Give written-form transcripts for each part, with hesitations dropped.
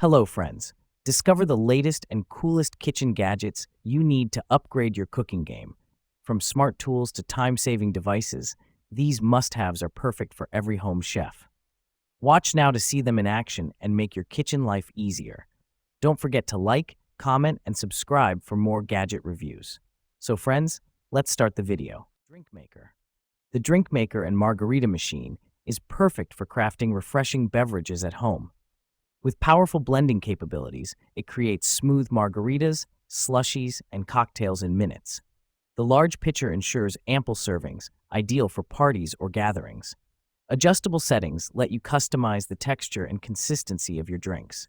Hello, friends. Discover the latest and coolest kitchen gadgets you need to upgrade your cooking game. From smart tools to time-saving devices, these must-haves are perfect for every home chef. Watch now to see them in action and make your kitchen life easier. Don't forget to like, comment, and subscribe for more gadget reviews. So friends, let's start the video. Drink Maker. The Drink Maker and Margarita machine is perfect for crafting refreshing beverages at home. With powerful blending capabilities, it creates smooth margaritas, slushies, and cocktails in minutes. The large pitcher ensures ample servings, ideal for parties or gatherings. Adjustable settings let you customize the texture and consistency of your drinks.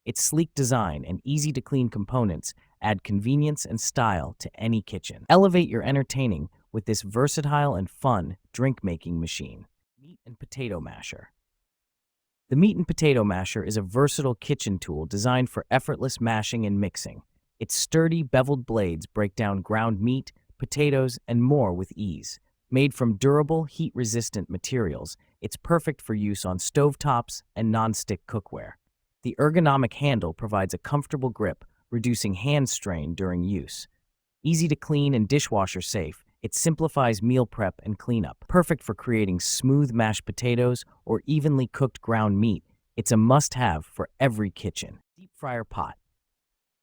Its sleek design and easy-to-clean components add convenience and style to any kitchen. Elevate your entertaining with this versatile and fun drink-making machine. Meat and Potato Masher. The Meat and Potato Masher is a versatile kitchen tool designed for effortless mashing and mixing. Its sturdy, beveled blades break down ground meat, potatoes, and more with ease. Made from durable, heat-resistant materials, it's perfect for use on stovetops and non-stick cookware. The ergonomic handle provides a comfortable grip, reducing hand strain during use. Easy to clean and dishwasher safe, it simplifies meal prep and cleanup. Perfect for creating smooth mashed potatoes or evenly cooked ground meat, it's a must-have for every kitchen. Deep Fryer Pot.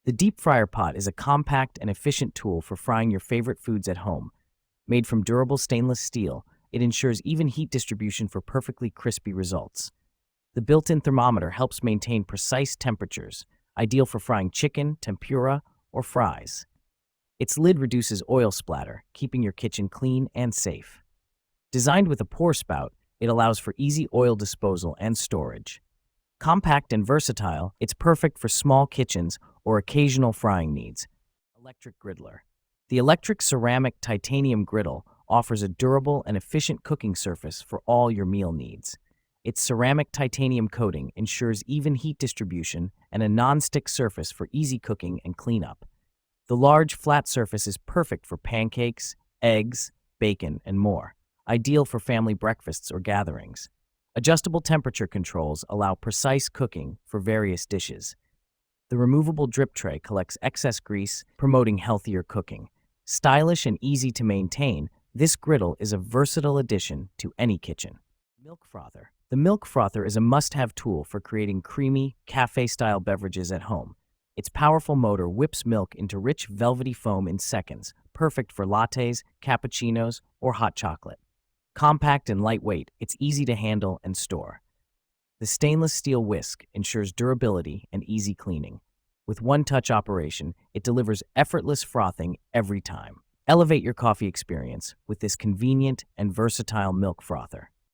The Deep Fryer Pot is a compact and efficient tool for frying your favorite foods at home. Made from durable stainless steel, it ensures even heat distribution for perfectly crispy results. The built-in thermometer helps maintain precise temperatures, ideal for frying chicken, tempura, or fries. Its lid reduces oil splatter, keeping your kitchen clean and safe. Designed with a pour spout, it allows for easy oil disposal and storage. Compact and versatile, it's perfect for small kitchens or occasional frying needs. Electric Griddler. The electric ceramic titanium griddle offers a durable and efficient cooking surface for all your meal needs. Its ceramic titanium coating ensures even heat distribution and a non-stick surface for easy cooking and cleanup. The large, flat surface is perfect for pancakes, eggs, bacon, and more, ideal for family breakfasts or gatherings. Adjustable temperature controls allow precise cooking for various dishes. The removable drip tray collects excess grease, promoting healthier cooking. Stylish and easy to maintain, this griddle is a versatile addition to any kitchen. Milk Frother. The milk frother is a must-have tool for creating creamy, cafe-style beverages at home. Its powerful motor whips milk into rich, velvety foam in seconds, perfect for lattes, cappuccinos, or hot chocolate. Compact and lightweight, it's easy to handle and store. The stainless steel whisk ensures durability and easy cleaning. With one-touch operation, it delivers effortless frothing every time. Elevate your coffee experience with this convenient and versatile milk frother.